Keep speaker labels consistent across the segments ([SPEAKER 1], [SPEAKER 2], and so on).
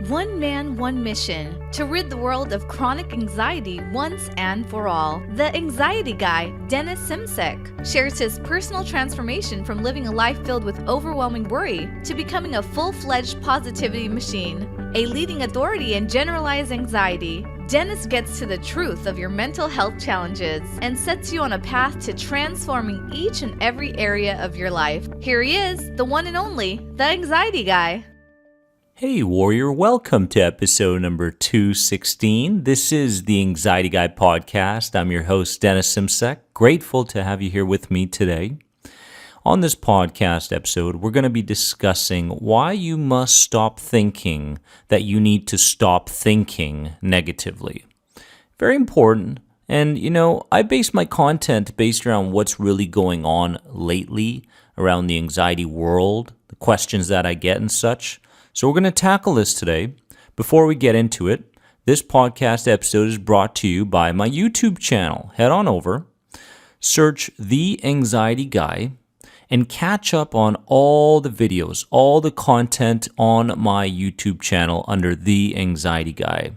[SPEAKER 1] One man, one mission, to rid the world of chronic anxiety once and for all. The Anxiety Guy, Dennis Simsek, shares his personal transformation from living a life filled with overwhelming worry to becoming a full-fledged positivity machine, a leading authority in generalized anxiety. Dennis gets to the truth of your mental health challenges and sets you on a path to transforming each and every area of your life. Here he is, the one and only, the Anxiety Guy.
[SPEAKER 2] Hey Warrior, welcome to episode number 216. This is the Anxiety Guy podcast. I'm your host, Dennis Simsek. Grateful to have you here with me today. On this podcast episode, we're going to be discussing why you must stop thinking that you need to stop thinking negatively. Very important. And, I base my content based around what's really going on lately around the anxiety world, the questions that I get and such. So we're going to tackle this today. Before we get into it, this podcast episode is brought to you by my YouTube channel. Head on over, search The Anxiety Guy, and catch up on all the videos, all the content on my YouTube channel under The Anxiety Guy.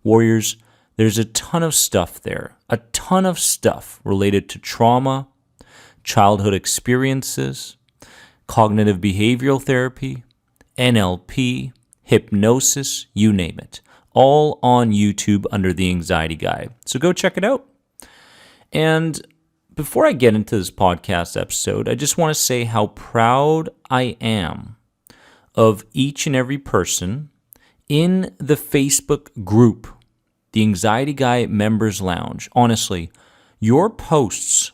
[SPEAKER 2] Warriors, there's a ton of stuff there, a ton of stuff related to trauma, childhood experiences, cognitive behavioral therapy, NLP, hypnosis, you name it. All on YouTube under The Anxiety Guy. So go check it out. And before I get into this podcast episode, I just want to say how proud I am of each and every person in the Facebook group, The Anxiety Guy Members Lounge. Honestly, your posts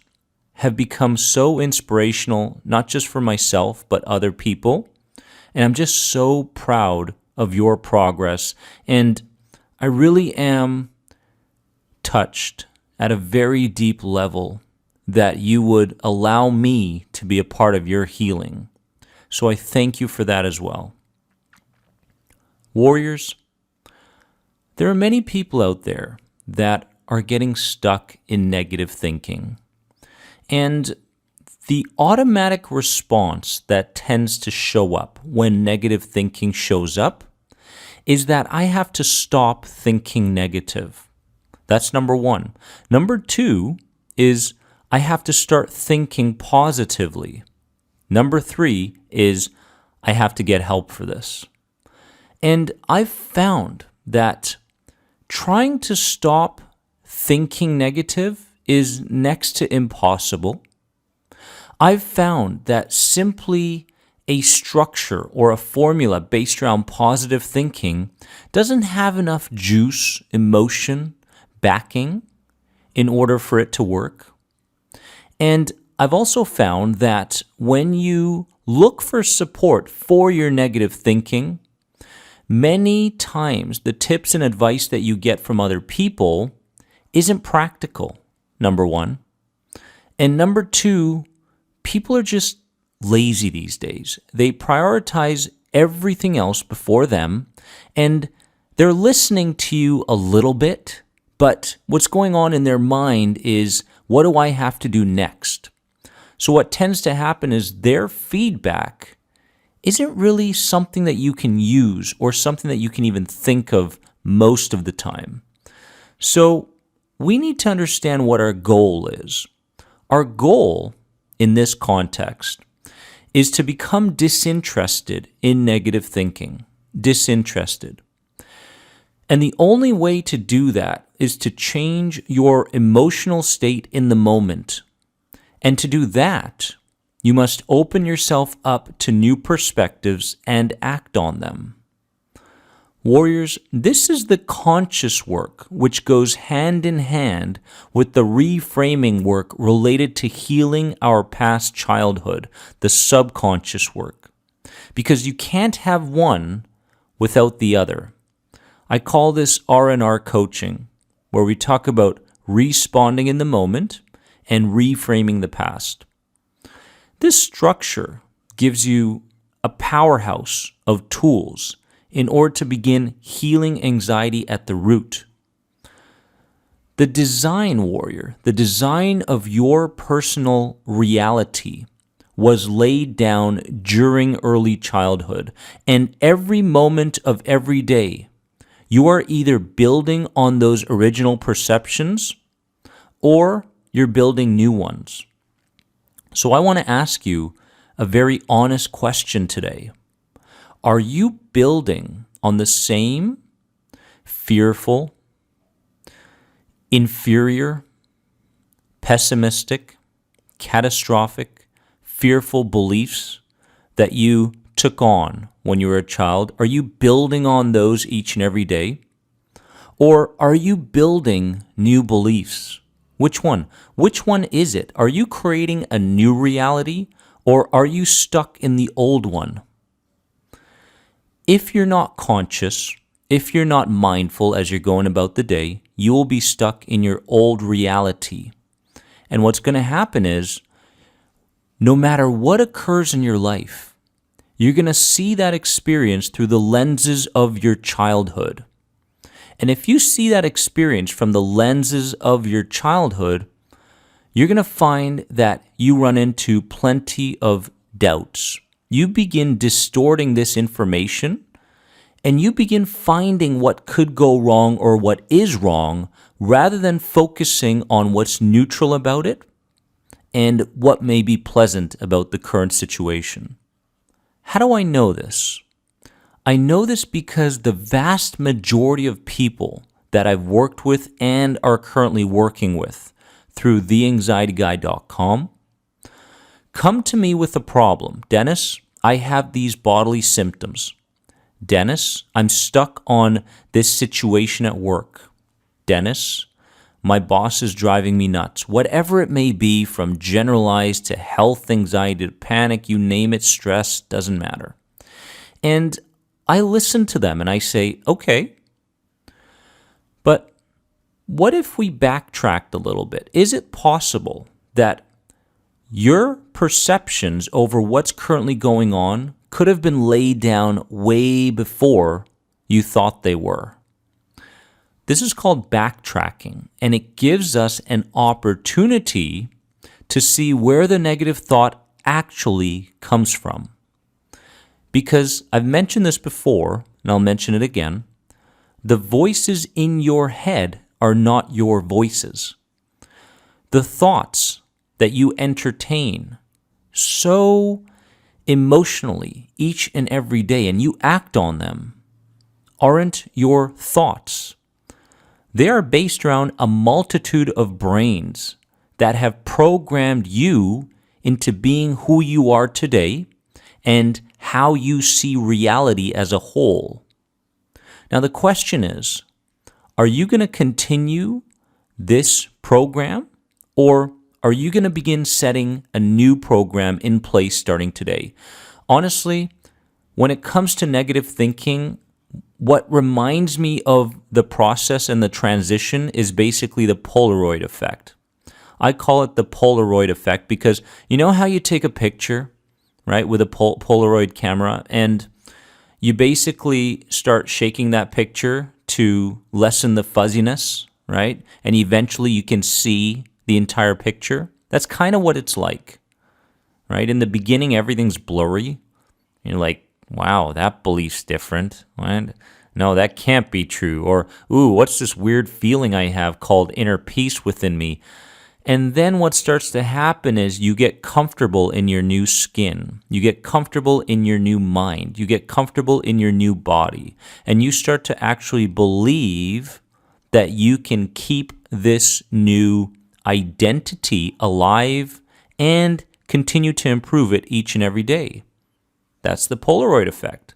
[SPEAKER 2] have become so inspirational, not just for myself, but other people. And I'm just so proud of your progress. And I really am touched at a very deep level that you would allow me to be a part of your healing. So I thank you for that as well. Warriors, there are many people out there that are getting stuck in negative thinking. And the automatic response that tends to show up when negative thinking shows up is that I have to stop thinking negative. That's number one. Number two is I have to start thinking positively. Number three is I have to get help for this. And I've found that trying to stop thinking negative is next to impossible. I've found that simply a structure or a formula based around positive thinking doesn't have enough juice, emotion, backing in order for it to work. And I've also found that when you look for support for your negative thinking, many times the tips and advice that you get from other people isn't practical, number one. And number two, people are just lazy these days. They prioritize everything else before them, and they're listening to you a little bit, but what's going on in their mind is, what do I have to do next? So what tends to happen is their feedback isn't really something that you can use or something that you can even think of most of the time. So we need to understand what our goal is. Our goal in this context is to become disinterested in negative thinking. Disinterested. And the only way to do that is to change your emotional state in the moment. And to do that, you must open yourself up to new perspectives and act on them. Warriors, this is the conscious work which goes hand in hand with the reframing work related to healing our past childhood, the subconscious work. Because you can't have one without the other. I call this R&R coaching, where we talk about responding in the moment and reframing the past. This structure gives you a powerhouse of tools in order to begin healing anxiety at the root. The design, warrior, the design of your personal reality was laid down during early childhood. And every moment of every day, you are either building on those original perceptions or you're building new ones. So I want to ask you a very honest question today. Are you building on the same fearful, inferior, pessimistic, catastrophic, fearful beliefs that you took on when you were a child? Are you building on those each and every day? Or are you building new beliefs? Which one? Which one is it? Are you creating a new reality, or are you stuck in the old one? If you're not conscious, if you're not mindful as you're going about the day, you will be stuck in your old reality. And what's going to happen is, no matter what occurs in your life, you're going to see that experience through the lenses of your childhood. And if you see that experience from the lenses of your childhood, you're going to find that you run into plenty of doubts. You begin distorting this information, and you begin finding what could go wrong or what is wrong, rather than focusing on what's neutral about it and what may be pleasant about the current situation. How do I know this? I know this because the vast majority of people that I've worked with and are currently working with through theanxietyguy.com come to me with a problem. Dennis, I have these bodily symptoms. Dennis, I'm stuck on this situation at work. Dennis, my boss is driving me nuts. Whatever it may be, from generalized to health anxiety to panic, you name it, stress, doesn't matter. And I listen to them and I say, okay, but what if we backtracked a little bit? Is it possible that your perceptions over what's currently going on could have been laid down way before you thought they were? This is called backtracking, and it gives us an opportunity to see where the negative thought actually comes from. Because I've mentioned this before, and I'll mention it again, the voices in your head are not your voices. The thoughts that you entertain so emotionally each and every day, and you act on them, aren't your thoughts. They are based around a multitude of brains that have programmed you into being who you are today and how you see reality as a whole. Now the question is, are you going to continue this program, or are you going to begin setting a new program in place starting today? Honestly, when it comes to negative thinking, what reminds me of the process and the transition is basically the Polaroid effect. I call it the Polaroid effect because you know how you take a picture, right, with a Polaroid camera, and you basically start shaking that picture to lessen the fuzziness, right? And eventually you can see the entire picture. That's kind of what it's like, right? In the beginning, everything's blurry. You're like, wow, that belief's different. What? No, that can't be true. Or, ooh, what's this weird feeling I have called inner peace within me? And then what starts to happen is you get comfortable in your new skin. You get comfortable in your new mind. You get comfortable in your new body. And you start to actually believe that you can keep this new identity alive and continue to improve it each and every day. That's the Polaroid effect.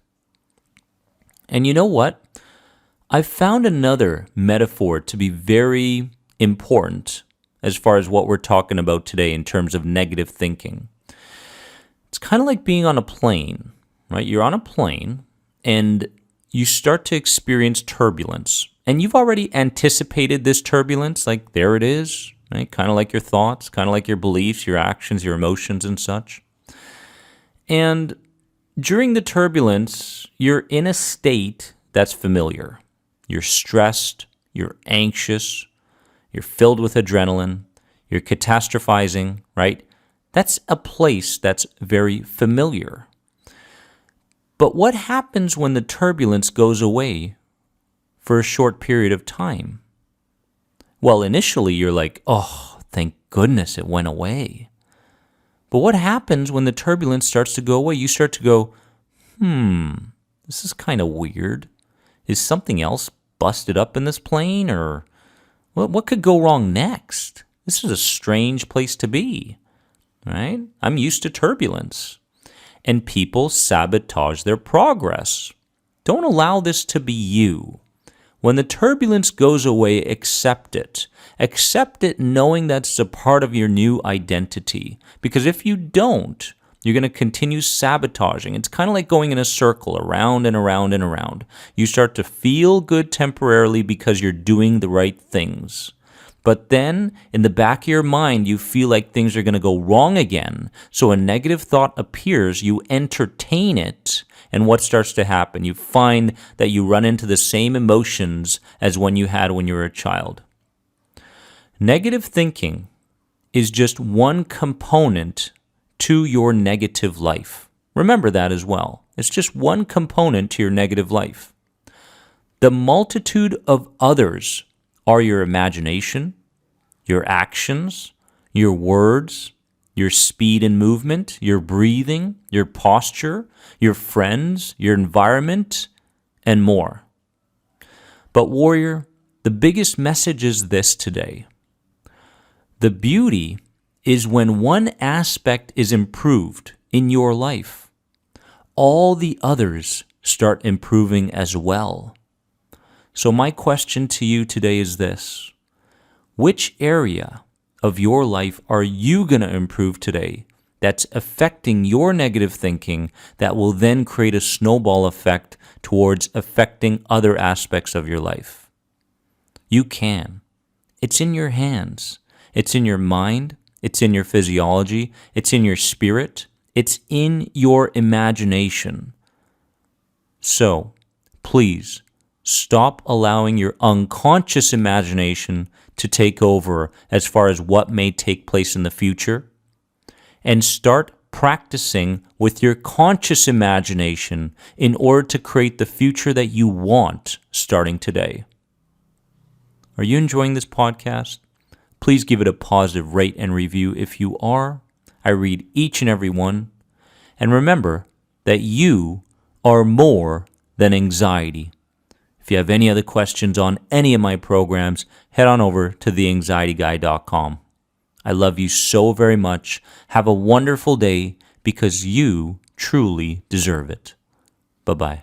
[SPEAKER 2] And you know what? I've found another metaphor to be very important as far as what we're talking about today in terms of negative thinking. It's kind of like being on a plane, right? You're on a plane and you start to experience turbulence. And you've already anticipated this turbulence, like there it is, right? Kind of like your thoughts, kind of like your beliefs, your actions, your emotions and such. And during the turbulence, you're in a state that's familiar. You're stressed, you're anxious, you're filled with adrenaline, you're catastrophizing, right? That's a place that's very familiar. But what happens when the turbulence goes away for a short period of time? Well, initially you're like, oh, thank goodness it went away. But what happens when the turbulence starts to go away? You start to go, this is kind of weird. Is something else busted up in this plane? Or what could go wrong next? This is a strange place to be, right? I'm used to turbulence. And people sabotage their progress. Don't allow this to be you. When the turbulence goes away, accept it. Accept it knowing that's a part of your new identity. Because if you don't, you're going to continue sabotaging. It's kind of like going in a circle, around and around and around. You start to feel good temporarily because you're doing the right things. But then, in the back of your mind, you feel like things are going to go wrong again. So a negative thought appears, you entertain it, and what starts to happen? You find that you run into the same emotions as when you had when you were a child. Negative thinking is just one component to your negative life. Remember that as well. It's just one component to your negative life. The multitude of others are your imagination, your actions, your words, your speed and movement, your breathing, your posture, your friends, your environment, and more. But warrior, the biggest message is this today. The beauty is when one aspect is improved in your life, all the others start improving as well. So my question to you today is this. Which area of your life are you going to improve today that's affecting your negative thinking that will then create a snowball effect towards affecting other aspects of your life? You can. It's in your hands. It's in your mind. It's in your physiology. It's in your spirit. It's in your imagination. So, please, stop allowing your unconscious imagination to take over as far as what may take place in the future, and start practicing with your conscious imagination in order to create the future that you want starting today. Are you enjoying this podcast? Please give it a positive rate and review if you are. I read each and every one. And remember that you are more than anxiety. If you have any other questions on any of my programs, head on over to theanxietyguy.com. I love you so very much. Have a wonderful day because you truly deserve it. Bye-bye.